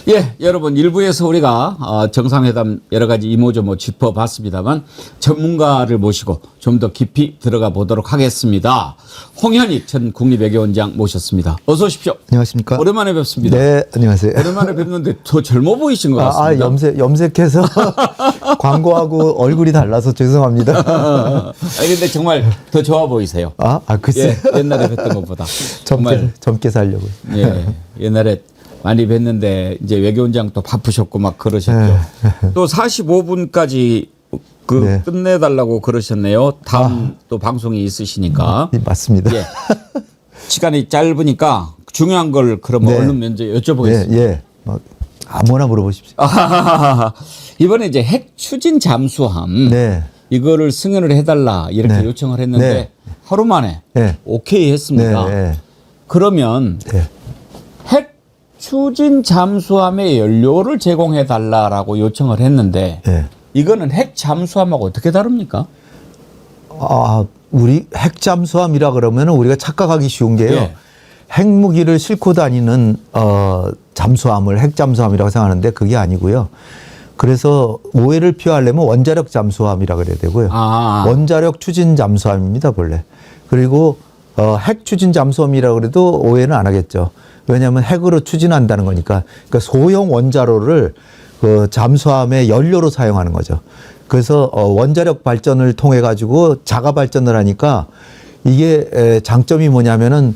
예, 여러분 일부에서 우리가 정상회담 여러 가지 이모저모 짚어봤습니다만 전문가를 모시고 좀 더 깊이 들어가 보도록 하겠습니다. 홍현익 전 국립외교원장 모셨습니다. 어서 오십시오. 안녕하십니까. 오랜만에 뵙습니다. 네, 안녕하세요. 오랜만에 뵙는데 더 젊어 보이신 것 같습니다. 염색해서 광고하고 얼굴이 달라서 죄송합니다. 아니 근데 정말 더 좋아 보이세요. 글쎄. 예, 옛날에 뵀던 것보다. 젊게 살려고. 예, 옛날에 많이 뵀는데 이제 외교원장 또 바쁘셨고 막 그러셨죠. 또 45분까지 네. 끝내달라고 그러셨네요. 다음 또 방송이 있으시니까. 맞습니다. 예. 시간이 짧으니까 중요한 걸 그러면 네. 얼른 먼저 여쭤보겠습니다. 예. 아무나 물어보십시오. 이번에 이제 핵 추진 잠수함 네. 이거를 승인을 해달라 이렇게 네. 요청을 했는데 네. 하루 만에 네. 오케이 했습니다. 네. 그러면 네. 핵 추진 잠수함의 연료를 제공해 달라라고 요청을 했는데 네. 이거는 핵 잠수함하고 어떻게 다릅니까? 우리 핵잠수함이라 그러면 우리가 착각하기 쉬운 게요. 예. 핵무기를 싣고 다니는 잠수함을 핵잠수함이라고 생각하는데 그게 아니고요. 그래서 오해를 피하려면 원자력 잠수함이라 그래야 되고요. 원자력 추진 잠수함입니다, 본래. 그리고 핵 추진 잠수함이라고 그래도 오해는 안 하겠죠. 왜냐하면 핵으로 추진한다는 거니까. 그러니까 소형 원자로를 그 잠수함의 연료로 사용하는 거죠. 그래서 원자력 발전을 통해 가지고 자가 발전을 하니까 이게 장점이 뭐냐면은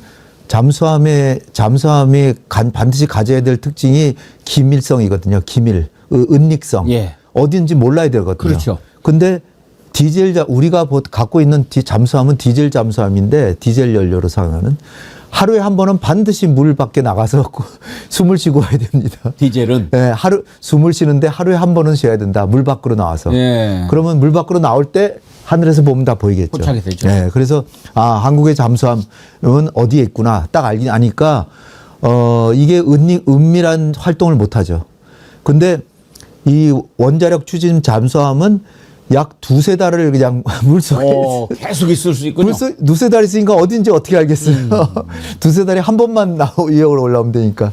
잠수함이 반드시 가져야 될 특징이 기밀성이거든요. 기밀, 은닉성. 예. 어딘지 몰라야 되거든요. 그렇죠. 근데 우리가 갖고 있는 잠수함은 디젤 잠수함인데 디젤 연료로 사용하는 하루에 한 번은 반드시 물 밖에 나가서 숨을 쉬고 와야 됩니다. 디젤은? 네, 숨을 쉬는데 하루에 한 번은 쉬어야 된다. 물 밖으로 나와서. 예. 그러면 물 밖으로 나올 때 하늘에서 보면 다 보이겠죠. 포착이 되죠. 네, 그래서 한국의 잠수함은 어디에 있구나 딱 아니까 이게 은밀한 활동을 못 하죠. 근데 이 원자력 추진 잠수함은 약 두세 달을 그냥 물속에 계속 있을 수 있군요. 두세 달 있으니까 어딘지 어떻게 알겠어요. 두세 달에 한 번만 위협으로 올라오면 되니까.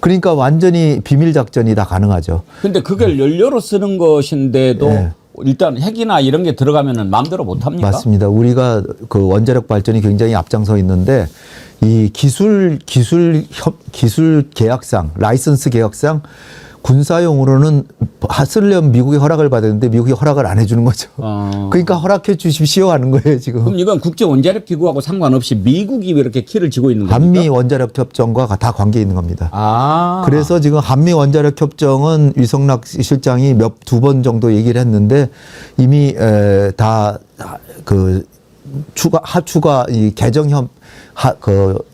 그러니까 완전히 비밀 작전이 다 가능하죠. 근데 그걸 연료로 쓰는 것인데도 네. 일단 핵이나 이런 게 들어가면은 마음대로 못 합니까? 맞습니다. 우리가 그 원자력 발전이 굉장히 앞장서 있는데 이 기술 계약상, 라이선스 계약상 군사용으로는 쓰려면 미국의 허락을 받아야 되는데 미국이 허락을 안 해주는 거죠. 그러니까 허락해 주십시오 하는 거예요, 지금. 그럼 이건 국제원자력기구하고 상관없이 미국이 왜 이렇게 키를 쥐고 있는 겁니까? 한미 원자력 협정과 다 관계 있는 겁니다. 그래서 지금 한미 원자력 협정은 위성락 실장이 두 번 정도 얘기를 했는데 이미 다 그 하추가 이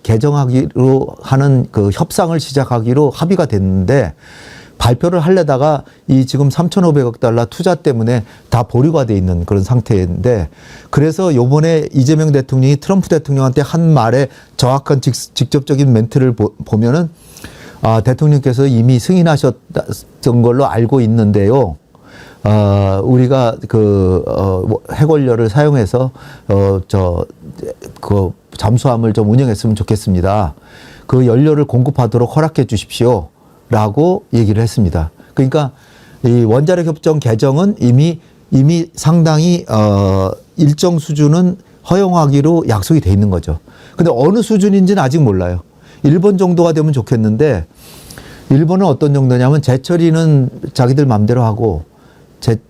개정하기로 하는 그 협상을 시작하기로 합의가 됐는데 발표를 하려다가 이 지금 3,500억 달러 투자 때문에 다 보류가 돼 있는 그런 상태인데 그래서 요번에 이재명 대통령이 트럼프 대통령한테 한 말에 정확한 직접적인 멘트를 보면은 대통령께서 이미 승인하셨던 걸로 알고 있는데요. 우리가 핵원료를 사용해서 그 잠수함을 좀 운영했으면 좋겠습니다. 그 연료를 공급하도록 허락해 주십시오. 라고 얘기를 했습니다. 그러니까 이 원자력 협정 개정은 이미 상당히 일정 수준은 허용하기로 약속이 돼 있는 거죠. 근데 어느 수준인지는 아직 몰라요. 일본 정도가 되면 좋겠는데 일본은 어떤 정도냐면 재처리는 자기들 마음대로 하고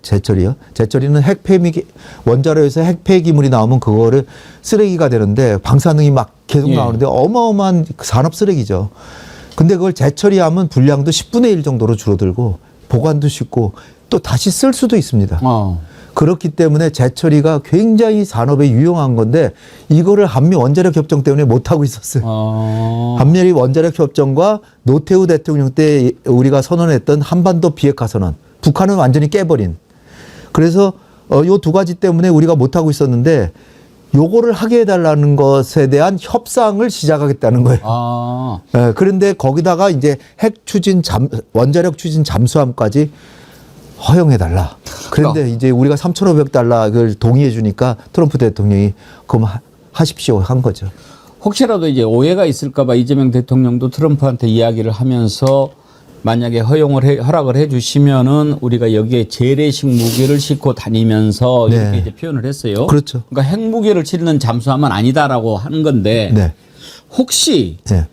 재처리요? 재처리는 원자로에서 핵 폐기물이 나오면 그거를 쓰레기가 되는데 방사능이 막 계속 나오는데 어마어마한 산업 쓰레기죠. 근데 그걸 재처리하면 분량도 10분의 1 정도로 줄어들고 보관도 쉽고 또 다시 쓸 수도 있습니다. 그렇기 때문에 재처리가 굉장히 산업에 유용한 건데 이거를 한미 원자력 협정 때문에 못하고 있었어요. 한미 원자력 협정과 노태우 대통령 때 우리가 선언했던 한반도 비핵화 선언. 북한은 완전히 깨버린. 그래서 요 두 가지 때문에 우리가 못하고 있었는데 요거를 하게 해달라는 것에 대한 협상을 시작하겠다는 거예요. 그런데 거기다가 이제 원자력 추진 잠수함까지 허용해달라. 그런데 이제 우리가 3,500달러를 동의해 주니까 트럼프 대통령이 그럼 하십시오 한 거죠. 혹시라도 이제 오해가 있을까봐 이재명 대통령도 트럼프한테 이야기를 하면서 만약에 허락을 해주시면은 우리가 여기에 재래식 무기를 싣고 다니면서 네. 이렇게 이제 표현을 했어요. 그렇죠. 그러니까 핵무기를 싣는 잠수함은 아니다라고 하는 건데 네. 혹시 네.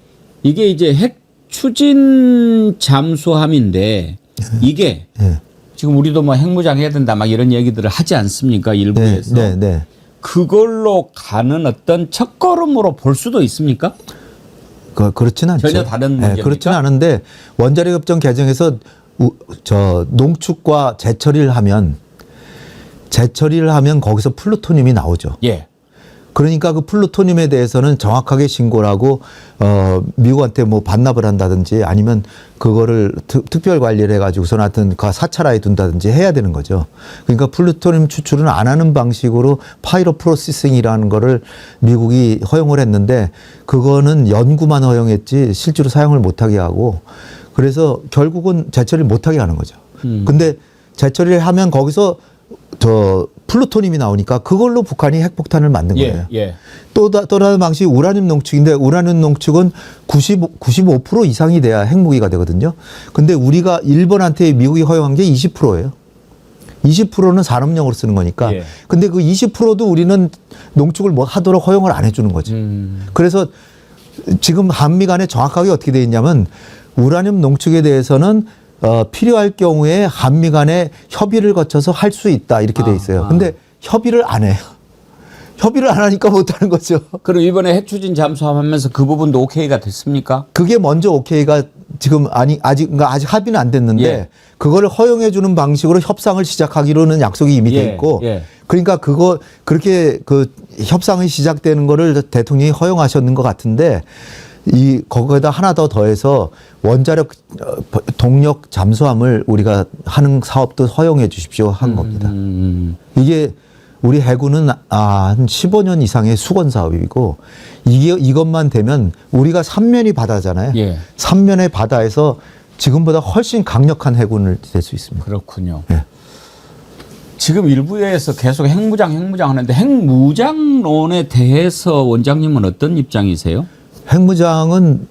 이게 이제 핵 추진 잠수함인데 이게 네. 지금 우리도 뭐 핵무장 해야 된다 막 이런 얘기들을 하지 않습니까? 일부에서. 네. 네. 그걸로 가는 어떤 첫걸음으로 볼 수도 있습니까? 그렇진 않죠. 전혀 다른 문제입니까? 그렇진 않은데 원자력 협정 개정에서 농축과 재처리를 하면 거기서 플루토늄이 나오죠. 예. 그러니까 그 플루토늄에 대해서는 정확하게 신고를 하고 미국한테 뭐 반납을 한다든지 아니면 그거를 특별 관리를 해가지고선 하여튼 그 사찰화에 둔다든지 해야 되는 거죠. 그러니까 플루토늄 추출은 안 하는 방식으로 파이로 프로세싱이라는 거를 미국이 허용을 했는데 그거는 연구만 허용했지 실제로 사용을 못하게 하고 그래서 결국은 재처리를 못하게 하는 거죠. 근데 재처리를 하면 거기서 플루토늄이 나오니까 그걸로 북한이 핵폭탄을 만든 거예요. 예. 또 다른 방식이 우라늄 농축인데 우라늄 농축은 95% 이상이 돼야 핵무기가 되거든요. 근데 우리가 일본한테 미국이 허용한 게 20%예요. 20%는 산업용으로 쓰는 거니까. 예. 근데 그 20%도 우리는 농축을 뭐 하도록 허용을 안 해주는 거죠. 그래서 지금 한미 간에 정확하게 어떻게 돼 있냐면 우라늄 농축에 대해서는 필요할 경우에 한미 간에 협의를 거쳐서 할 수 있다 이렇게 돼 있어요. 근데 협의를 안 해요. 협의를 안 하니까 못하는 거죠. 그럼 이번에 핵추진 잠수함 하면서 그 부분도 오케이가 됐습니까? 그게 먼저 오케이가 지금 아직 합의는 안 됐는데 예. 그거를 허용해 주는 방식으로 협상을 시작하기로는 약속이 이미 돼 있고 그러니까 그렇게 그 협상이 시작되는 거를 대통령이 허용하셨는 것 같은데 거기에다 하나 더 더해서 원자력 동력 잠수함을 우리가 하는 사업도 허용해 주십시오 한 겁니다. 이게 우리 해군은 한 15년 이상의 수건 사업이고 이것만 되면 우리가 삼면이 바다잖아요. 예. 삼면의 바다에서 지금보다 훨씬 강력한 해군을 될 수 있습니다. 그렇군요. 예. 지금 일부에서 계속 핵무장 하는데 핵무장론에 대해서 원장님은 어떤 입장이세요? 핵무장은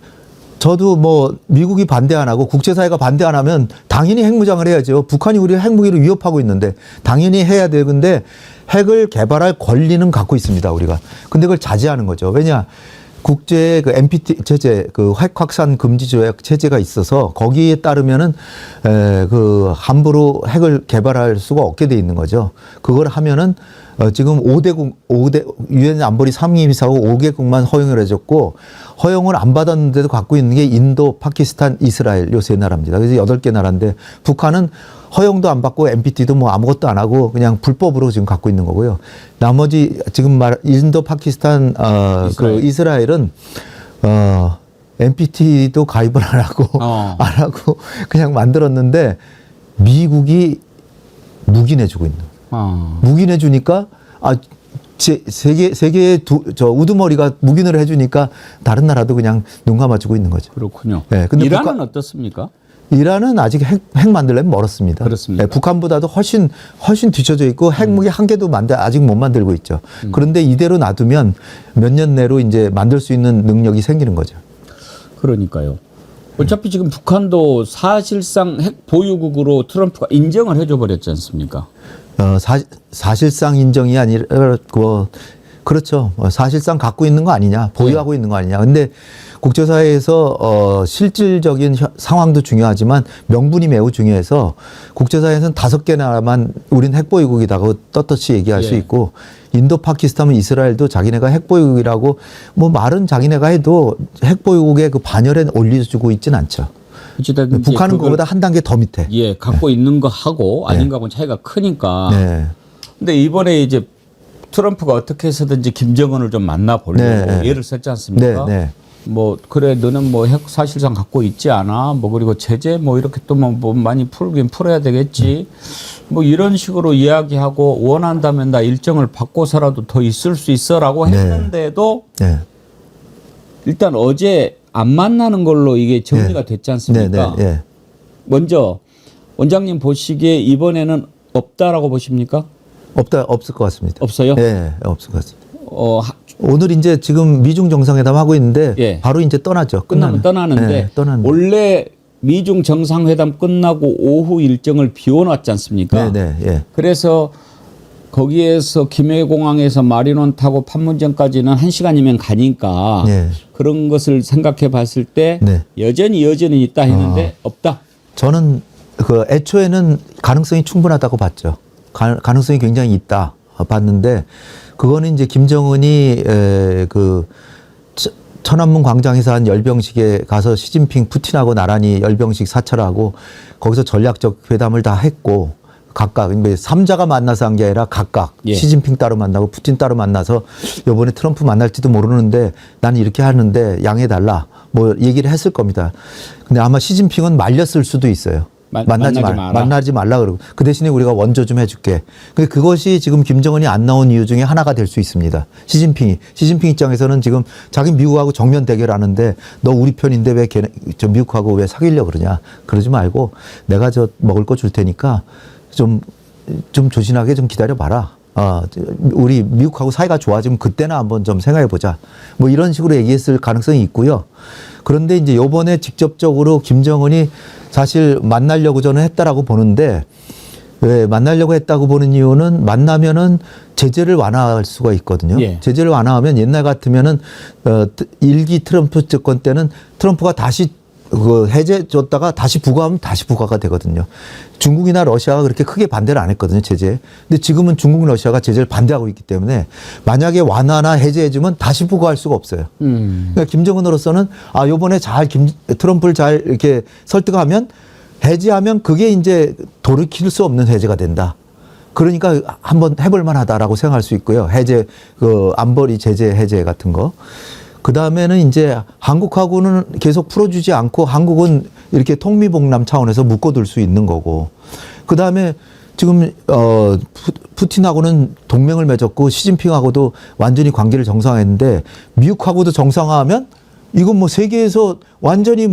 저도 뭐 미국이 반대 안 하고 국제사회가 반대 안 하면 당연히 핵무장을 해야죠. 북한이 우리 핵무기를 위협하고 있는데 당연히 해야 되는데 핵을 개발할 권리는 갖고 있습니다, 우리가. 근데 그걸 자제하는 거죠. 왜냐? 국제 그 NPT 체제, 그 핵 확산 금지 조약 체제가 있어서 거기에 따르면은 그 함부로 핵을 개발할 수가 없게 돼 있는 거죠. 그걸 하면은 지금 5대 유엔 안보리 상임이사국 5개국만 허용을 해줬고 허용을 안 받았는데도 갖고 있는 게 인도, 파키스탄, 이스라엘 요 세 나라입니다. 그래서 8개 나라인데 북한은 허용도 안 받고 NPT도 뭐 아무것도 안 하고 그냥 불법으로 지금 갖고 있는 거고요. 나머지 지금 인도, 파키스탄, 그 이스라엘은 NPT도 가입을 안 하고 그냥 만들었는데 미국이 묵인해주고 있는 거예요. 묵인해주니까 세계의 우두머리가 묵인을 해주니까 다른 나라도 그냥 눈 감아주고 있는 거죠. 그렇군요. 네, 근데 이란은 어떻습니까? 이란은 아직 핵 만들려면 멀었습니다. 그렇습니다. 네, 북한보다도 훨씬 뒤쳐져 있고 핵무기 한 개도 아직 못 만들고 있죠. 그런데 이대로 놔두면 몇 년 내로 이제 만들 수 있는 능력이 생기는 거죠. 그러니까요. 어차피 지금 북한도 사실상 핵 보유국으로 트럼프가 인정을 해줘 버렸지 않습니까? 사실상 인정이 아니라 그렇죠. 사실상 갖고 있는 거 아니냐, 보유하고 있는 거 아니냐. 근데 국제사회에서 실질적인 상황도 중요하지만 명분이 매우 중요해서 국제사회에서는 5개 나라만 우린 핵보유국이라고 떳떳이 얘기할 수 있고 인도, 파키스탄, 이스라엘도 자기네가 핵보유국이라고 뭐 말은 자기네가 해도 핵보유국의 그 반열에 올려주고 있진 않죠. 북한은 그거보다 한 단계 더 밑에. 예, 갖고 있는 거 하고 아닌 거하고는 차이가 크니까. 근데 이번에 이제 트럼프가 어떻게 해서든지 김정은을 좀 만나 보려고 예를 썼지 않습니까? 뭐 그래 너는 뭐 핵 사실상 갖고 있지 않아. 뭐 그리고 제재 뭐 이렇게 또 뭐 많이 풀긴 풀어야 되겠지. 뭐 이런 식으로 이야기하고 원한다면 나 일정을 바꿔서라도 더 있을 수 있어라고 했는데도 일단 어제 안 만나는 걸로 이게 정리가 됐지 않습니까? 먼저 원장님 보시기에 이번에는 없다라고 보십니까? 없을 것 같습니다. 없어요? 네, 없을 것 같습니다. 오늘 이제 지금 미중 정상회담 하고 있는데 바로 이제 떠나죠. 끝나면 떠나는데 원래 미중 정상회담 끝나고 오후 일정을 비워놨지 않습니까? 네, 예. 그래서 거기에서 김해공항에서 마리논 타고 판문점까지는 1시간이면 가니까 네. 그런 것을 생각해 봤을 때 네. 여전히 있다 했는데 없다. 저는 그 애초에는 가능성이 충분하다고 봤죠. 가능성이 굉장히 있다 봤는데 그거는 이제 김정은이 그 천안문 광장에서 한 열병식에 가서 시진핑 푸틴하고 나란히 열병식 사찰하고 거기서 전략적 회담을 다 했고 각각 삼자가 만나서 한 게 아니라 각각 예. 시진핑 따로 만나고 푸틴 따로 만나서 이번에 트럼프 만날지도 모르는데 나는 이렇게 하는데 양해해달라 뭐 얘기를 했을 겁니다. 근데 아마 시진핑은 말렸을 수도 있어요. 만나지 말라 그러고 그 대신에 우리가 원조 좀 해줄게. 근데 그것이 지금 김정은이 안 나온 이유 중에 하나가 될 수 있습니다. 시진핑 입장에서는 지금 자기 미국하고 정면 대결하는데 너 우리 편인데 왜 걔네 저 미국하고 왜 사귀려고 그러냐. 그러지 말고 내가 저 먹을 거 줄 테니까 좀 조신하게 좀 기다려봐라. 우리 미국하고 사이가 좋아지면 그때나 한번 좀 생각해보자. 뭐 이런 식으로 얘기했을 가능성이 있고요. 그런데 이제 요번에 직접적으로 김정은이 사실 만나려고 저는 했다라고 보는데 왜 만나려고 했다고 보는 이유는 만나면은 제재를 완화할 수가 있거든요. 예. 제재를 완화하면 옛날 같으면은 일기 트럼프 정권 때는 트럼프가 다시 그 해제 줬다가 다시 부과하면 다시 부과가 되거든요. 중국이나 러시아가 그렇게 크게 반대를 안 했거든요, 제재. 근데 지금은 중국, 러시아가 제재를 반대하고 있기 때문에 만약에 완화나 해제해주면 다시 부과할 수가 없어요. 그러니까 김정은으로서는 요번에 트럼프를 잘 이렇게 설득하면 해제하면 그게 이제 돌이킬 수 없는 해제가 된다. 그러니까 한번 해볼 만하다라고 생각할 수 있고요. 안보리 제재 해제 같은 거. 그 다음에는 이제 한국하고는 계속 풀어주지 않고 한국은 이렇게 통미봉남 차원에서 묶어둘 수 있는 거고. 그 다음에 지금, 푸틴하고는 동맹을 맺었고 시진핑하고도 완전히 관계를 정상화했는데 미국하고도 정상화하면 이건 뭐 세계에서 완전히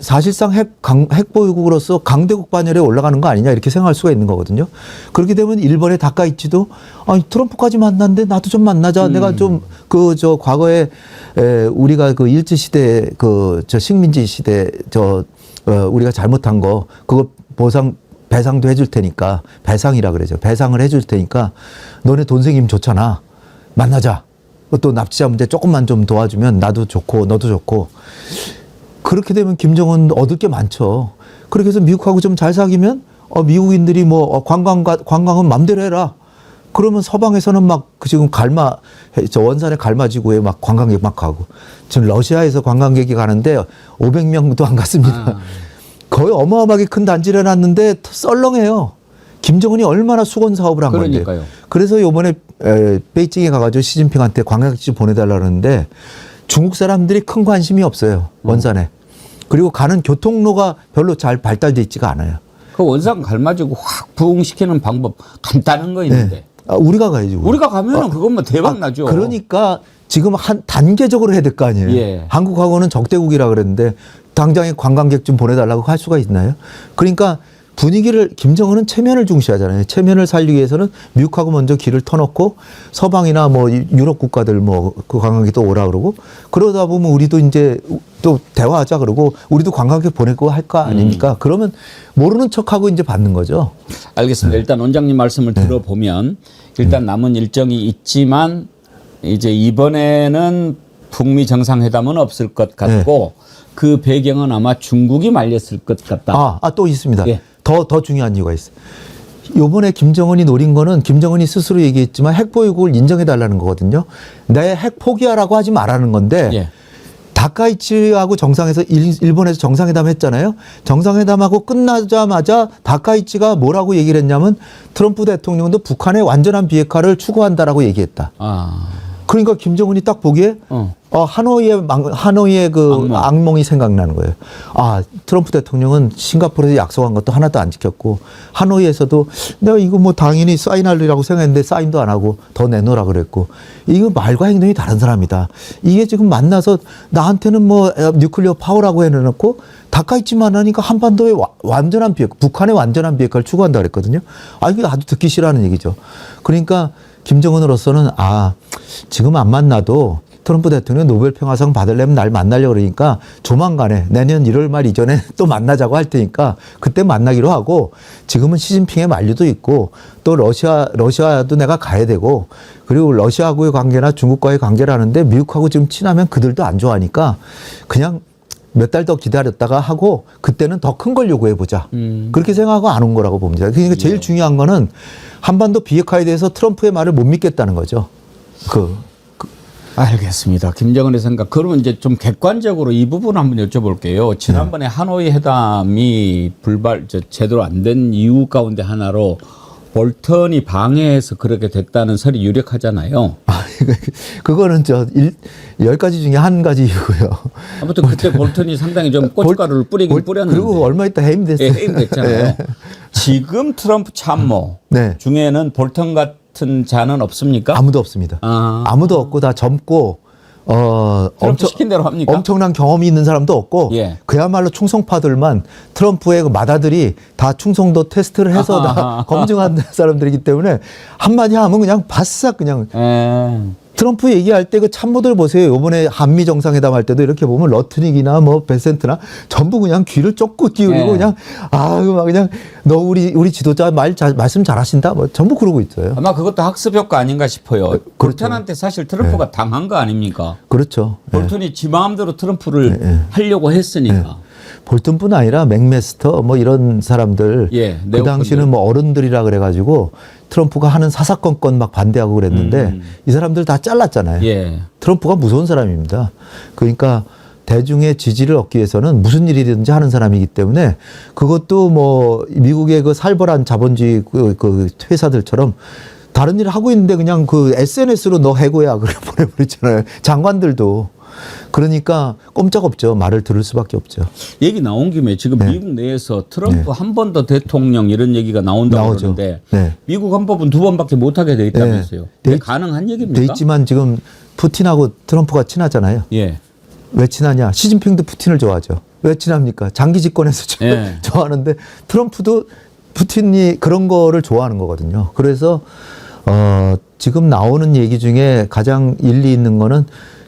사실상 핵보유국으로서 강대국 반열에 올라가는 거 아니냐 이렇게 생각할 수가 있는 거거든요. 그렇게 되면 일본의 다카이치도 트럼프까지 만났는데 나도 좀 만나자. 내가 좀 과거에 우리가 그 일제시대 식민지 시대 우리가 잘못한 거 그거 배상도 해줄 테니까 배상이라 그러죠. 배상을 해줄 테니까 너네 돈 생기면 좋잖아. 만나자. 또 납치자 문제 조금만 좀 도와주면 나도 좋고 너도 좋고. 그렇게 되면 김정은 얻을 게 많죠. 그렇게 해서 미국하고 좀 잘 사귀면 미국인들이 관광은 맘대로 해라. 그러면 서방에서는 지금 원산의 갈마지구에 관광객 막 가고 지금 러시아에서 관광객이 가는데 500명도 안 갔습니다. 거의 어마어마하게 큰 단지를 해놨는데 썰렁해요. 김정은이 얼마나 수건 사업을 한 건데. 그래서 이번에 베이징에 가가지고 시진핑한테 관광객지 보내달라 그러는데 중국 사람들이 큰 관심이 없어요. 원산에. 그리고 가는 교통로가 별로 잘 발달돼 있지가 않아요. 그 원산 갈마지고 확 부흥시키는 방법 간단한 거 있는데. 네. 우리가 가야지. 우리가 가면은 그것만 대박 나죠. 그러니까 지금 단계적으로 해야 될 거 아니에요. 예. 한국하고는 적대국이라 그랬는데 당장에 관광객 좀 보내달라고 할 수가 있나요? 그러니까 분위기를 김정은은 체면을 중시하잖아요. 체면을 살리기 위해서는 미국하고 먼저 길을 터놓고 서방이나 유럽 국가들 그 관광객 또 오라 그러고 그러다 보면 우리도 이제 또 대화하자 그러고 우리도 관광객 보내고 할 거 아닙니까? 그러면 모르는 척하고 이제 받는 거죠. 알겠습니다. 일단 원장님 말씀을 들어보면 일단 남은 일정이 있지만 이제 이번에는 북미 정상회담은 없을 것 같고 그 배경은 아마 중국이 말렸을 것 같다. 또 있습니다. 예. 더 중요한 이유가 있어요. 요번에 김정은이 노린 거는 김정은이 스스로 얘기했지만 핵보유국을 인정해달라는 거거든요. 내 핵 포기하라고 하지 말라는 건데 다카이치하고 일본에서 정상회담 했잖아요. 정상회담하고 끝나자마자 다카이치가 뭐라고 얘기를 했냐면 트럼프 대통령도 북한의 완전한 비핵화를 추구한다라고 얘기했다. 그러니까 김정은이 딱 보기에 하노이의 악몽이 생각나는 거예요. 트럼프 대통령은 싱가포르에서 약속한 것도 하나도 안 지켰고 하노이에서도 내가 이거 당연히 사인하려고 생각했는데 사인도 안 하고 더 내놓으라 그랬고 이거 말과 행동이 다른 사람이다. 이게 지금 만나서 나한테는 뉴클리어 파워라고 해놓고 다카이치만 하니까 한반도의 완전한 비핵화, 북한의 완전한 비핵화를 추구한다 그랬거든요. 이게 아주 듣기 싫어하는 얘기죠. 그러니까 김정은으로서는 지금 안 만나도 트럼프 대통령이 노벨 평화상 받으려면 날 만나려고 그러니까 조만간에 내년 1월 말 이전에 또 만나자고 할 테니까 그때 만나기로 하고 지금은 시진핑의 만류도 있고 또 러시아도 내가 가야 되고 그리고 러시아하고의 관계나 중국과의 관계를 하는데 미국하고 지금 친하면 그들도 안 좋아하니까 그냥 몇 달 더 기다렸다가 하고 그때는 더 큰 걸 요구해 보자. 그렇게 생각하고 안 온 거라고 봅니다. 그러니까 제일 중요한 거는 한반도 비핵화에 대해서 트럼프의 말을 못 믿겠다는 거죠. 알겠습니다. 김정은의 생각. 그러면 이제 좀 객관적으로 이 부분 한번 여쭤볼게요. 지난번에 하노이 회담이 제대로 안 된 이유 가운데 하나로 볼턴이 방해해서 그렇게 됐다는 설이 유력하잖아요. 그거는 10가지 중에 한 가지 이유고요. 아무튼 그때 볼턴이 상당히 좀 고춧가루를 뿌렸는데. 그리고 얼마 있다 해임됐어요. 예, 해임됐잖아요. 네. 지금 트럼프 참모 네. 중에는 볼턴 같은 자는 없습니까? 아무도 없습니다. 아무도 없고 다 젊고 트럼프 시킨 대로 합니까? 엄청난 경험이 있는 사람도 없고 예. 그야말로 충성파들만 트럼프의 그 마다들이 다 충성도 테스트를 해서 다 검증한 사람들이기 때문에 한마디 하면 그냥 바싹 그냥 트럼프 얘기할 때 그 참모들 보세요. 이번에 한미 정상회담 할 때도 이렇게 보면 러트닉이나 뭐 베센트나 전부 그냥 귀를 쫑긋 기울이고 그냥 막 그냥 너 우리 지도자 말씀 잘하신다 뭐 전부 그러고 있어요. 아마 그것도 학습 효과 아닌가 싶어요. 볼턴한테 사실 트럼프가 당한 거 아닙니까? 그렇죠. 볼턴이 지 마음대로 트럼프를 하려고 했으니까. 볼턴뿐 아니라 맥메스터 뭐 이런 사람들 그 당시는 뭐 어른들이라 그래가지고 트럼프가 하는 사사건건 막 반대하고 그랬는데 이 사람들 다 잘랐잖아요. 트럼프가 무서운 사람입니다. 그러니까 대중의 지지를 얻기 위해서는 무슨 일이든지 하는 사람이기 때문에 그것도 뭐 미국의 그 살벌한 자본주의 그 회사들처럼 다른 일을 하고 있는데 그냥 그 SNS로 너 해고야 그래 보내버렸잖아요. 장관들도. 그러니까 꼼짝없죠. 말을 들을 수밖에 없죠. 얘기 나온 김에 지금 미국 내에서 트럼프 한 번 더 대통령 이런 얘기가 나온다고 그러는데 미국 헌법은 2번밖에 못하게 돼 있다면서요. 가능한 얘기입니까? 돼 있지만 지금 푸틴하고 트럼프가 친하잖아요. 왜 친하냐? 시진핑도 푸틴을 좋아하죠. 왜 친합니까? 장기 집권에서 좋아하는데 트럼프도 푸틴이 그런 거를 좋아하는 거거든요. 그래서 지금 나오는 얘기 중에 가장 일리 있는 거는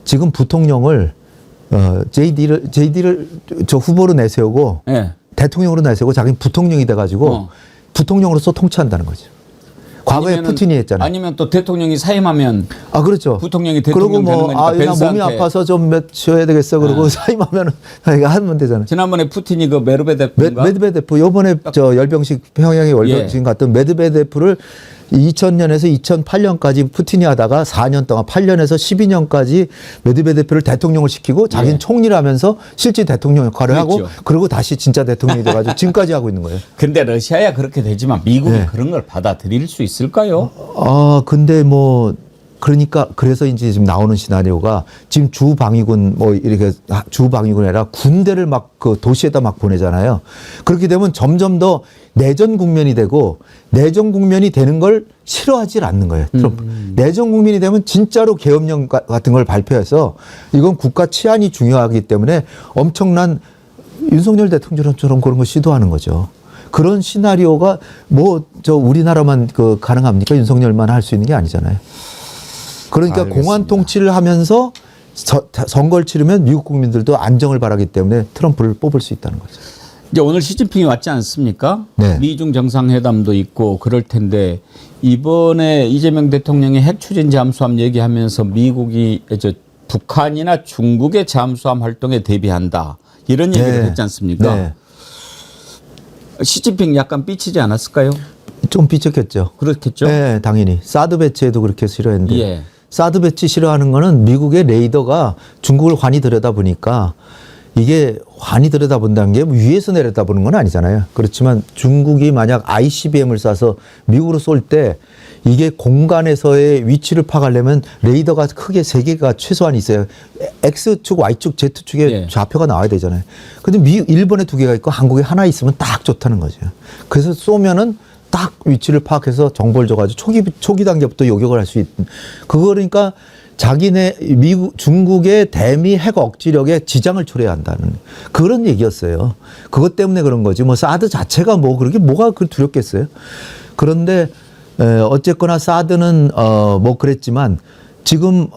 지금 부통령을 JD를 저 후보로 내세우고 대통령으로 내세우고 자기는 부통령이 돼가지고 부통령으로서 통치한다는 거죠. 과거에 푸틴이 했잖아요. 아니면 또 대통령이 사임하면 그렇죠. 부통령이 대통령 되는 거니까 나 몸이 아파서 좀 쉬어야 되겠어. 그러고 사임하면 하면 되잖아요. 지난번에 푸틴이 그 메드베데프 요번에 저 열병식 평양의 월병식 갔던 메드베데프를 2000년에서 2008년까지 푸틴이 하다가 4년 동안 8년에서 12년까지 메드베데프를 대통령을 시키고 자기는 총리를 하면서 실제 대통령 역할을 하고 그리고 다시 진짜 대통령이 돼가지고 지금까지 하고 있는 거예요. 근데 러시아야 그렇게 되지만 미국이 그런 걸 받아들일 수 있을까요? 근데 뭐 그러니까 그래서 이제 지금 나오는 시나리오가 지금 주방위군 뭐 이렇게 주방위군이 아니라 군대를 막 그 도시에다 막 보내잖아요. 그렇게 되면 점점 더 내전 국면이 되고 내전 국면이 되는 걸 싫어하지 않는 거예요. 트럼프. 내전 국면이 되면 진짜로 계엄령 같은 걸 발표해서 이건 국가 치안이 중요하기 때문에 엄청난 윤석열 대통령처럼 그런 거 시도하는 거죠. 그런 시나리오가 뭐 저 우리나라만 그 가능합니까? 윤석열만 할 수 있는 게 아니잖아요. 그러니까 알겠습니다. 공안 통치를 하면서 선거를 치르면 미국 국민들도 안정을 바라기 때문에 트럼프를 뽑을 수 있다는 거죠. 이제 오늘 시진핑이 왔지 않습니까? 미중 정상회담도 있고 그럴 텐데 이번에 이재명 대통령이 핵 추진 잠수함 얘기하면서 미국이 북한이나 중국의 잠수함 활동에 대비한다 이런 얘기를 했지 않습니까? 시진핑 약간 삐치지 않았을까요? 좀 삐쳤겠죠. 그렇겠죠. 네, 당연히. 사드 배치에도 그렇게 싫어했는데 사드 배치 싫어하는 거는 미국의 레이더가 중국을 환히 들여다보니까 이게 환히 들여다본다는 게 위에서 내려다보는 건 아니잖아요. 그렇지만 중국이 만약 ICBM을 쏴서 미국으로 쏠 때 이게 공간에서의 위치를 파악하려면 레이더가 크게 3개가 최소한 있어요. X축, Y축, Z축에 좌표가 나와야 되잖아요. 근데 일본에 2개가 있고 한국에 하나 있으면 딱 좋다는 거죠. 그래서 쏘면은 딱 위치를 파악해서 정보를 줘가지고 초기 단계부터 요격을 할 수 있는. 그거 그러니까 자기네 중국의 대미 핵 억지력에 지장을 초래해야 한다는 그런 얘기였어요. 그것 때문에 그런 거지. 뭐 사드 자체가 뭐 그렇게 뭐가 그 두렵겠어요. 그런데 어쨌거나 사드는 뭐 그랬지만 지금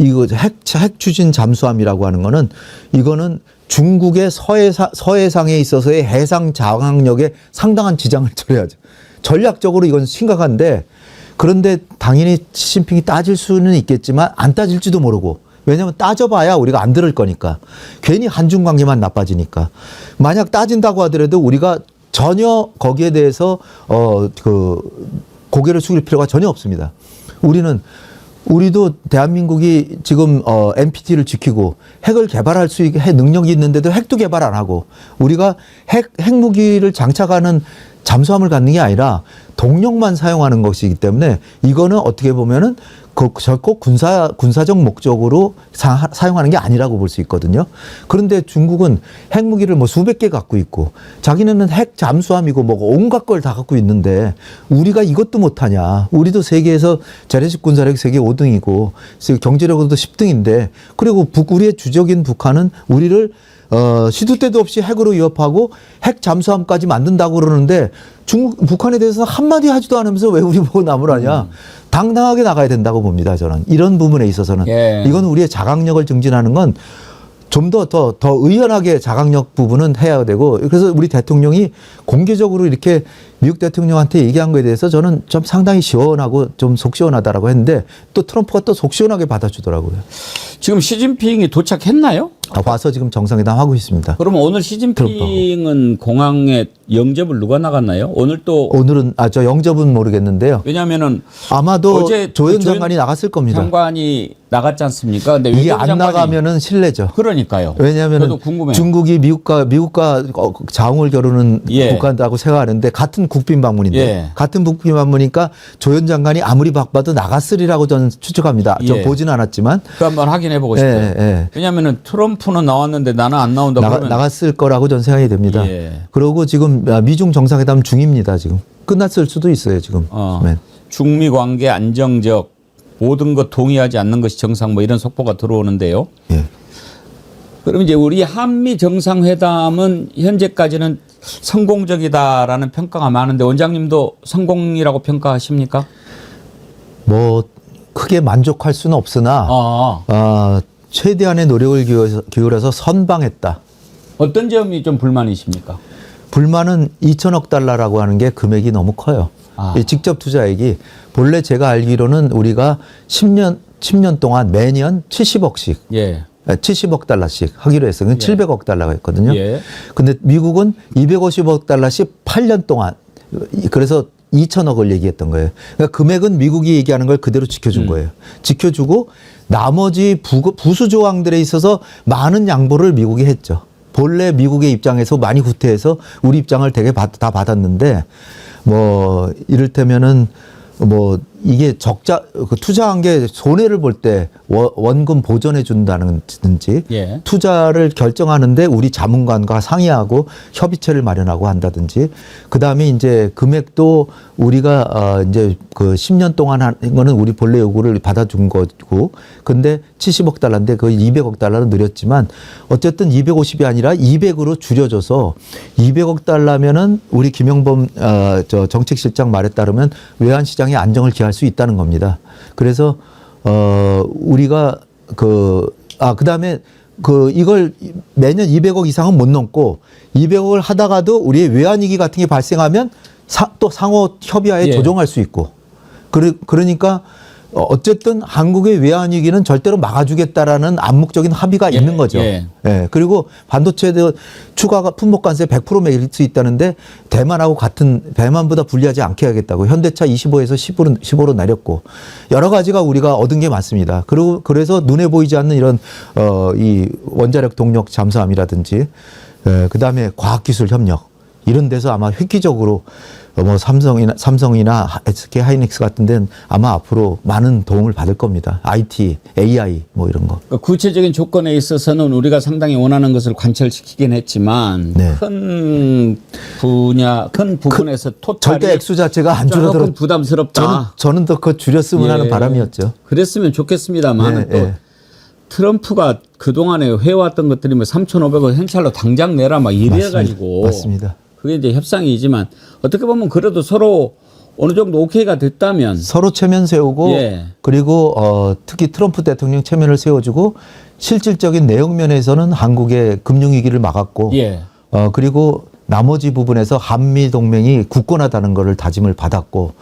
이거 핵 추진 잠수함이라고 하는 거는 이거는 중국의 서해상에 있어서의 해상 장악력에 상당한 지장을 초래하죠. 전략적으로 이건 심각한데 그런데 당연히 시진핑이 따질 수는 있겠지만 안 따질지도 모르고 왜냐하면 따져봐야 우리가 안 들을 거니까 괜히 한중 관계만 나빠지니까 만약 따진다고 하더라도 우리가 전혀 거기에 대해서 고개를 숙일 필요가 전혀 없습니다. 우리도 대한민국이 지금 NPT를 지키고 핵을 개발할 수 있게 능력이 있는데도 핵도 개발 안 하고 우리가 핵무기를 장착하는 잠수함을 갖는 게 아니라 동력만 사용하는 것이기 때문에 이거는 어떻게 보면은 결코 군사적 목적으로 사용하는 게 아니라고 볼 수 있거든요. 그런데 중국은 핵무기를 뭐 수백 개 갖고 있고 자기네는 핵 잠수함이고 뭐 온갖 걸 다 갖고 있는데 우리가 이것도 못하냐. 우리도 세계에서 재래식 군사력 세계 5등이고 경제력으로도 10등인데 그리고 우리의 주적인 북한은 우리를 시도 때도 없이 핵으로 위협하고 핵 잠수함까지 만든다고 그러는데 북한에 대해서는 한마디 하지도 않으면서 왜 우리 보고 나무라냐. 당당하게 나가야 된다고 봅니다. 저는. 이런 부분에 있어서는. 예. 이건 우리의 자각력을 증진하는 건 좀 더 의연하게 자각력 부분은 해야 되고 그래서 우리 대통령이 공개적으로 이렇게 미국 대통령한테 얘기한 거에 대해서 저는 좀 상당히 시원하고 좀 속 시원하다라고 했는데 또 트럼프가 또 속 시원하게 받아주더라고요. 지금 시진핑이 도착했나요? 와서 지금 정상회담 하고 있습니다. 그러면 오늘 시진핑은 공항에 영접을 누가 나갔나요? 오늘은 저 영접은 모르겠는데요. 왜냐하면은 아마도 어제 조현 장관이 나갔을 겁니다. 장관이 나갔지 않습니까? 근데 이게 안 나가면은 실례죠. 그러니까요. 왜냐하면 중국이 미국과 자웅을 겨루는 예. 국가라고 생각하는데 같은 국빈 방문인데 예. 같은 국빈 방문이니까 조현 장관이 아무리 바빠도 나갔으리라고 저는 추측합니다. 예. 저 보지는 않았지만 그 한번 확인해 보고 싶어요. 예. 왜냐하면은 트럼프는 나왔는데 나는 안 나온다 그러면 나갔을 거라고 저는 생각이 됩니다. 예. 그리고 지금 미중 정상회담 중입니다. 지금 끝났을 수도 있어요. 지금. 네. 중미 관계 안정적 모든 것 동의하지 않는 것이 정상 뭐 이런 속보가 들어오는데요. 예. 그럼 이제 우리 한미 정상회담은 현재까지는 성공적이다라는 평가가 많은데 원장님도 성공이라고 평가하십니까? 뭐 크게 만족할 수는 없으나 최대한의 노력을 기울여서 선방했다. 어떤 점이 좀 불만이십니까? 불만은 2천억 달러라고 하는 게 금액이 너무 커요. 이 직접 투자액이 본래 제가 알기로는 우리가 10년 동안 매년 70억씩, 예. 70억 달러씩 하기로 했어요. 700억 달러가 있거든요. 예. 근데 미국은 250억 달러씩 8년 동안 그래서 2천억을 얘기했던 거예요. 그러니까 금액은 미국이 얘기하는 걸 그대로 지켜준 거예요. 지켜주고 나머지 부수 조항들에 있어서 많은 양보를 미국이 했죠. 본래 미국의 입장에서 많이 후퇴해서 우리 입장을 되게 다 받았는데 뭐 이를테면은 뭐 이게 투자한 게 손해를 볼 때 원금 보전해 준다든지 예. 투자를 결정하는데 우리 자문관과 상의하고 협의체를 마련하고 한다든지 그다음에 이제 금액도 우리가 이제 그 10년 동안 한 거는 우리 본래 요구를 받아준 거고 근데 70억 달러인데 거의 200억 달러로 늘렸지만 어쨌든 250이 아니라 200으로 줄여줘서 200억 달러면은 우리 김영범 정책실장 말에 따르면 외환 시장의 안정을 기할 수 있다는 겁니다. 그래서 우리가 그다음에 이걸 매년 200억 이상은 못 넘고 200억을 하다가도 우리의 외환 위기 같은 게 발생하면 또 상호 협의하에 예. 조정할 수 있고 그러니까 어쨌든 한국의 외환 위기는 절대로 막아주겠다라는 암묵적인 합의가 있는 거죠. 예. 예. 그리고 반도체도 추가가 품목 관세 100% 매길 수 있다는데 대만보다 불리하지 않게 하겠다고 현대차 25에서 15로 내렸고 여러 가지가 우리가 얻은 게 많습니다. 그래서 눈에 보이지 않는 이런 이 원자력 동력 잠수함이라든지 그다음에 과학기술 협력 이런 데서 아마 획기적으로 뭐 삼성이나 SK 하이닉스 같은 데는 아마 앞으로 많은 도움을 받을 겁니다. IT, AI 뭐 이런 거. 구체적인 조건에 있어서는 우리가 상당히 원하는 것을 관철시키긴 했지만 네. 큰 부분에서 토탈이 절대 액수 자체가 안 줄어들어. 조금 부담스럽다. 저는 더 그거 줄였으면 하는 바람이었죠. 그랬으면 좋겠습니다만 네, 또 트럼프가 그동안에 해왔던 것들이 뭐 3,500원 현찰로 당장 내라 막 이래가지고 맞습니다. 그게 이제 협상이지만 어떻게 보면 그래도 서로 어느 정도 오케이가 됐다면 서로 체면 세우고 예. 그리고 특히 트럼프 대통령 체면을 세워주고 실질적인 내용 면에서는 한국의 금융위기를 막았고 예. 그리고 나머지 부분에서 한미 동맹이 굳건하다는 것을 다짐을 받았고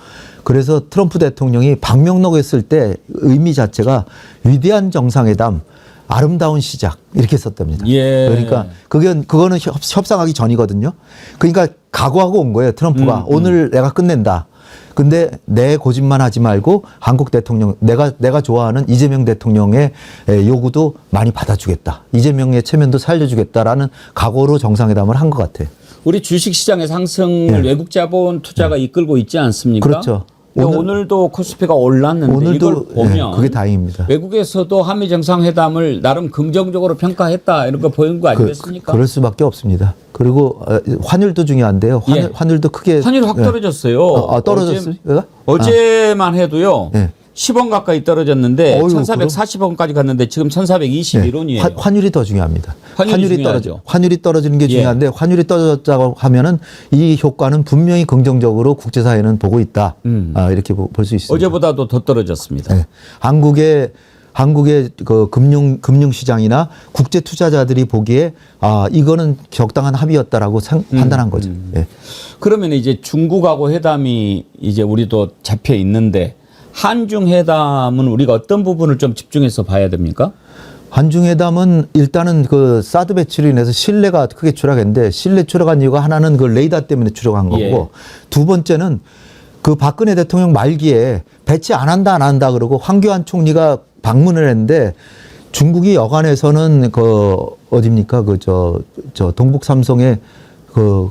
그래서 트럼프 대통령이 방명록했을 때 의미 자체가 위대한 정상회담 아름다운 시작 이렇게 썼답니다. 예. 그러니까 그거는 협상하기 전이거든요. 그러니까 각오하고 온 거예요. 트럼프가 오늘 내가 끝낸다. 근데 내 고집만 하지 말고 한국 대통령 내가 좋아하는 이재명 대통령의 요구도 많이 받아주겠다. 이재명의 체면도 살려주겠다라는 각오로 정상회담을 한 것 같아요. 우리 주식시장의 상승을 외국 자본 투자가 이끌고 있지 않습니까? 그렇죠. 오늘도 코스피가 올랐는데 오늘도 이걸 보면 그게 다행입니다. 외국에서도 한미 정상회담을 나름 긍정적으로 평가했다 이런 거 보이는 거 아니겠습니까? 그럴 수밖에 없습니다. 그리고 환율도 중요한데요. 예. 환율도 크게 환율이 확 떨어졌어요. 떨어졌어요? 어제만 해도요. 예. 10원 가까이 떨어졌는데 어휴, 1,440원까지 갔는데 지금 1,421원이에요. 환율이 더 중요합니다. 중요하죠. 환율이 떨어지는 게 예. 중요한데 환율이 떨어졌다고 하면은 이 효과는 분명히 긍정적으로 국제사회는 보고 있다. 이렇게 볼 수 있습니다. 어제보다도 더 떨어졌습니다. 네. 한국의 그 금융 시장이나 국제 투자자들이 보기에 이거는 적당한 합의였다라고 판단한 거죠. 예. 그러면 이제 중국하고 회담이 이제 우리도 잡혀 있는데 한중 회담은 우리가 어떤 부분을 좀 집중해서 봐야 됩니까? 한중회담은 일단은 그 사드 배치로 인해서 신뢰가 크게 추락했는데 신뢰 추락한 이유가 하나는 그 레이더 때문에 추락한 거고 예. 두 번째는 그 박근혜 대통령 말기에 배치 안 한다 그러고 황교안 총리가 방문을 했는데 중국이 여간에서는 그 어딥니까 그 저 동북 삼성의 그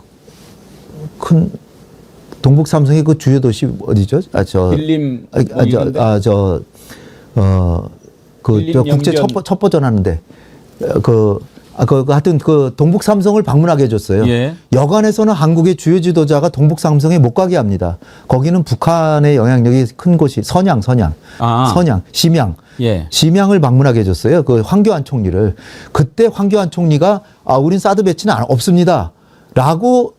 큰 동북 삼성의 그 주요 도시 어디죠? 빌림 저 국제 첩보전 하는데 하여튼 그 동북 삼성을 방문하게 해줬어요. 예. 여간에서는 한국의 주요 지도자가 동북 삼성에 못 가게 합니다. 거기는 북한의 영향력이 큰 곳이 선양, 심양. 예. 심양을 방문하게 해줬어요. 그 황교안 총리를. 그때 황교안 총리가 우린 사드 배치는 없습니다. 라고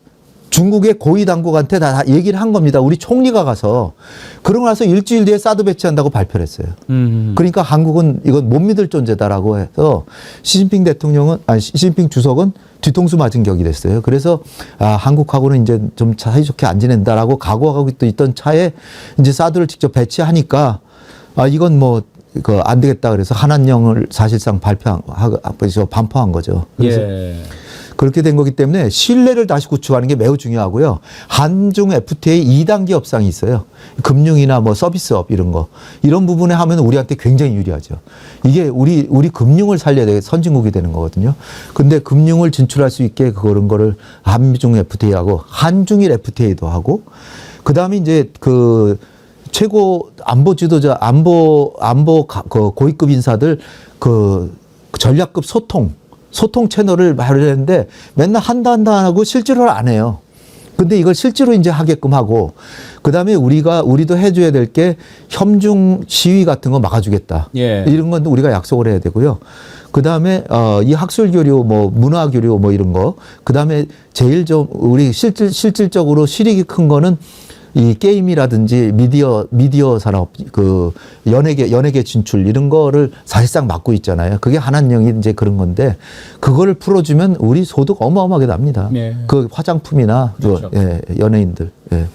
중국의 고위 당국한테 다 얘기를 한 겁니다. 우리 총리가 가서. 그러고 나서 일주일 뒤에 사드 배치한다고 발표를 했어요. 그러니까 한국은 이건 못 믿을 존재다라고 해서 시진핑 주석은 뒤통수 맞은 격이 됐어요. 그래서 한국하고는 이제 좀 사이좋게 안 지낸다라고 각오하고 또 있던 차에 이제 사드를 직접 배치하니까 이건 뭐 안 되겠다 그래서 한한령을 사실상 반포한 거죠. 그래서 예. 그렇게 된 거기 때문에 신뢰를 다시 구축하는 게 매우 중요하고요. 한중 FTA 2단계 협상이 있어요. 금융이나 뭐 서비스업 이런 거. 이런 부분에 하면 우리한테 굉장히 유리하죠. 이게 우리 금융을 살려야 돼 선진국이 되는 거거든요. 근데 금융을 진출할 수 있게 그런 거를 한중 FTA하고 한중일 FTA도 하고 그다음에 이제 그 최고 안보 지도자 그 고위급 인사들 그 전략급 소통 채널을 마련했는데 맨날 한다 하고 실제로 안 해요. 근데 이걸 실제로 이제 하게끔 하고 그다음에 우리도 해줘야 될 게 협중 시위 같은 거 막아주겠다. 예. 이런 건 우리가 약속을 해야 되고요. 그다음에 이 학술 교류 뭐 문화 교류 뭐 이런 거 그다음에 제일 좀 우리 실질적으로 실익이 큰 거는 이 게임이라든지 미디어 산업 그 연예계 진출 이런 거를 사실상 막고 있잖아요. 그게 한한령이 이제 그런 건데 그거를 풀어주면 우리 소득 어마어마하게 납니다. 네. 그 화장품이나 그렇죠. 연예인들. 예.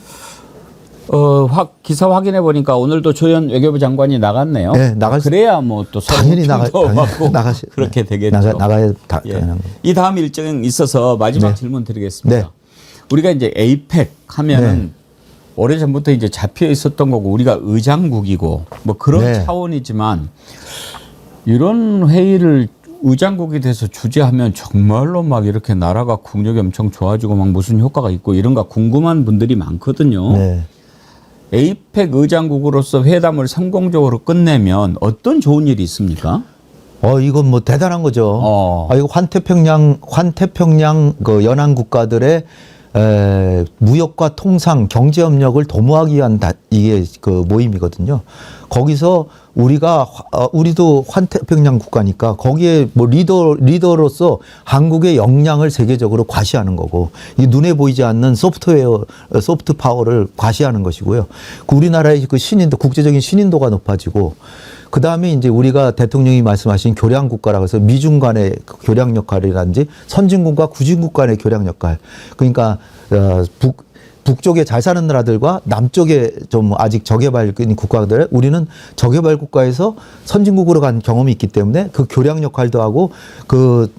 기사 확인해 보니까 오늘도 조현 외교부 장관이 나갔네요. 네, 그래야 뭐 또 당연히 나가시 그렇게 되겠죠. 나가야 예. 이 다음 일정 있어서 마지막 질문 드리겠습니다. 네. 우리가 이제 에이펙 하면은 오래전부터 이제 잡혀 있었던 거고 우리가 의장국이고 뭐 그런 차원이지만 이런 회의를 의장국이 돼서 주재하면 정말로 막 이렇게 나라가 국력이 엄청 좋아지고 막 무슨 효과가 있고 이런가 궁금한 분들이 많거든요. 네. 에이펙 의장국으로서 회담을 성공적으로 끝내면 어떤 좋은 일이 있습니까? 이건 뭐 대단한 거죠. 이거 환태평양 그 연안 국가들의 무역과 통상, 경제협력을 도모하기 위한 이게 그 모임이거든요. 거기서 우리도 환태평양 국가니까 거기에 뭐 리더로서 한국의 역량을 세계적으로 과시하는 거고, 이 눈에 보이지 않는 소프트 파워를 과시하는 것이고요. 우리나라의 그 신인도, 국제적인 신인도가 높아지고, 그 다음에 이제 우리가 대통령이 말씀하신 교량 국가라고 해서 미중 간의 교량 역할이라든지 선진국과 구진국 간의 교량 역할. 그러니까, 북쪽에 잘 사는 나라들과 남쪽에 좀 아직 저개발인 국가들, 우리는 저개발 국가에서 선진국으로 간 경험이 있기 때문에 그 교량 역할도 하고 그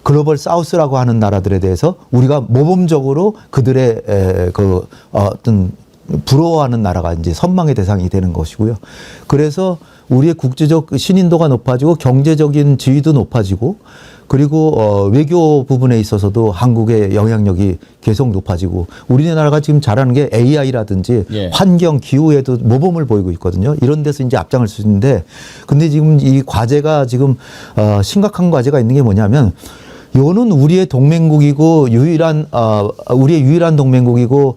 글로벌 사우스라고 하는 나라들에 대해서 우리가 모범적으로 그들의 그 어떤 부러워하는 나라가 이제 선망의 대상이 되는 것이고요. 그래서 우리의 국제적 신인도가 높아지고 경제적인 지위도 높아지고, 그리고 외교 부분에 있어서도 한국의 영향력이 계속 높아지고, 우리나라가 지금 잘하는 게 AI라든지 예. 환경, 기후에도 모범을 보이고 있거든요. 이런 데서 이제 앞장을 쓰는데, 근데 지금 이 과제가 지금 심각한 과제가 있는 게 뭐냐면, 요는 우리의 동맹국이고 우리의 유일한 동맹국이고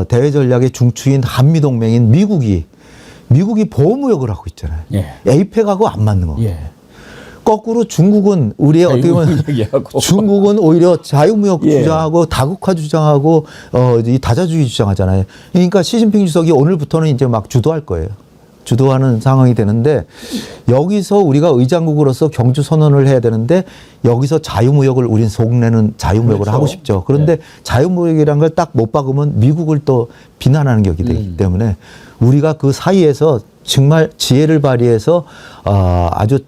대외 전략의 중추인 한미 동맹인 미국이 보호무역을 하고 있잖아요. 예. 에이펙하고 안 맞는 거. 예. 거꾸로 중국은 우리의 어떻게 보면 얘기하고. 중국은 오히려 자유무역 예. 주장하고 다국화 주장하고 이 다자주의 주장하잖아요. 그러니까 시진핑 주석이 오늘부터는 이제 막 주도할 거예요. 주도하는 상황이 되는데, 여기서 우리가 의장국으로서 경주 선언을 해야 되는데, 여기서 자유무역을 우린 속내는 자유무역을 그렇죠. 하고 싶죠. 그런데 자유무역이라는 걸 딱 못 박으면 미국을 또 비난하는 격이 되기 때문에 우리가 그 사이에서 정말 지혜를 발휘해서 아주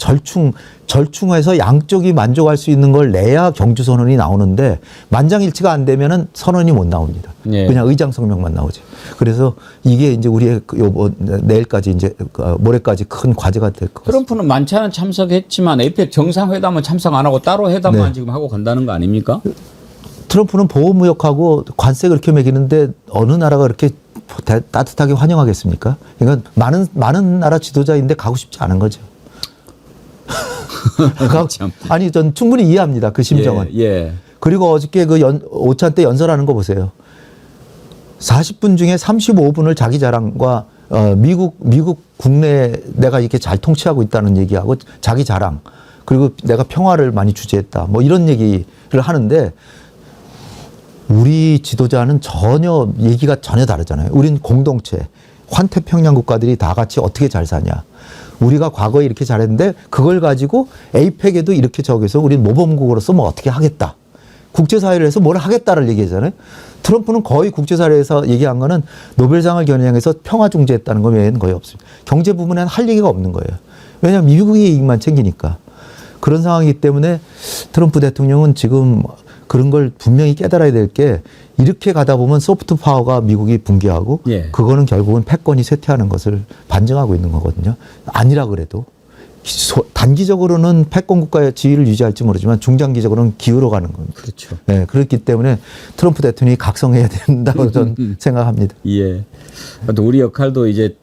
절충해서 양쪽이 만족할 수 있는 걸 내야 경주 선언이 나오는데, 만장일치가 안 되면은 선언이 못 나옵니다. 예. 그냥 의장 성명만 나오지. 그래서 이게 이제 우리의 내일까지 이제 모레까지 큰 과제가 될 것 같습니다. 트럼프는 만찬은 참석했지만 에이펙 정상회담은 참석 안 하고 따로 회담만 네. 지금 하고 간다는 거 아닙니까? 트럼프는 보호무역하고 관세 그렇게 매기는데 어느 나라가 그렇게 따뜻하게 환영하겠습니까? 그러니까 많은 나라 지도자인데 가고 싶지 않은 거죠. 참. 아니, 전 충분히 이해합니다. 그 심정은. 예. 그리고 어저께 그 오찬 때 연설하는 거 보세요. 40분 중에 35분을 자기 자랑과 미국 국내 내가 이렇게 잘 통치하고 있다는 얘기하고 자기 자랑, 그리고 내가 평화를 많이 주재했다, 뭐 이런 얘기를 하는데, 우리 지도자는 얘기가 전혀 다르잖아요. 우린 공동체, 환태평양 국가들이 다 같이 어떻게 잘 사냐. 우리가 과거에 이렇게 잘했는데 그걸 가지고 에이펙에도 이렇게 저기서 우린 모범국으로서 뭐 어떻게 하겠다. 국제사회를 해서 뭘 하겠다를 얘기하잖아요. 트럼프는 거의 국제사회에서 얘기한 거는 노벨상을 겨냥해서 평화 중재했다는 거 외에는 거의 없습니다. 경제 부분에는 할 얘기가 없는 거예요. 왜냐하면 미국의 이익만 챙기니까. 그런 상황이기 때문에 트럼프 대통령은 지금 그런 걸 분명히 깨달아야 될 게, 이렇게 가다 보면 소프트 파워가 미국이 붕괴하고, 예. 그거는 결국은 패권이 쇠퇴하는 것을 반증하고 있는 거거든요. 아니라 그래도 단기적으로는 패권 국가의 지위를 유지할지 모르지만 중장기적으로는 기울어 가는 겁니다. 그렇죠. 네, 그렇기 때문에 트럼프 대통령이 각성해야 된다고 저는 생각합니다. 예. 또 우리 역할도 이제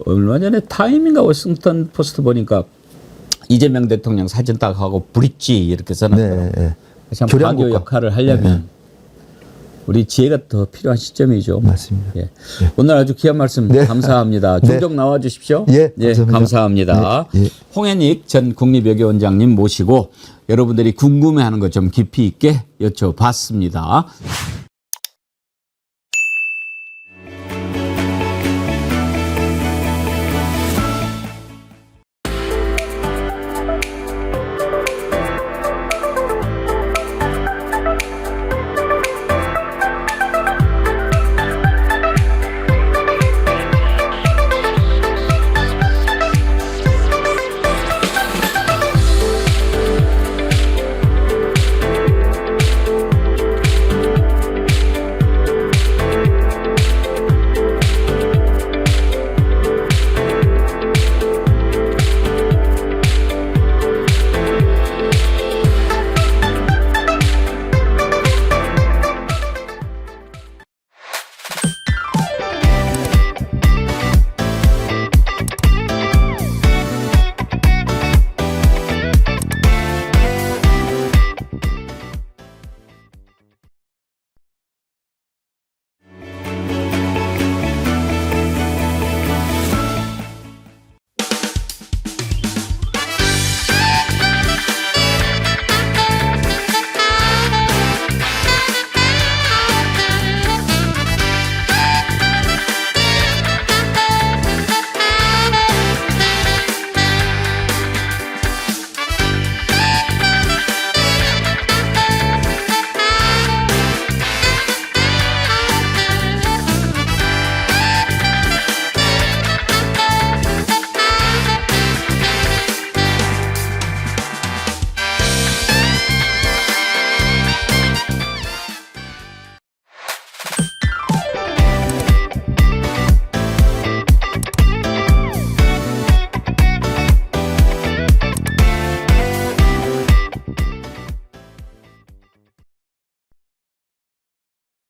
얼마 전에 타임인가 워싱턴 포스트 보니까 이재명 대통령 사진 딱 하고 브릿지 이렇게 써놨더라고요. 네, 네. 참 교량 과교 국가. 역할을 하려면 우리 지혜가 더 필요한 시점이죠. 맞습니다. 예. 오늘 아주 귀한 말씀 네. 감사합니다. 네. 종종 나와 주십시오. 예, 감사합니다. 감사합니다. 네, 예. 홍현익 전 국립외교원장님 모시고 여러분들이 궁금해하는 것 좀 깊이 있게 여쭤봤습니다.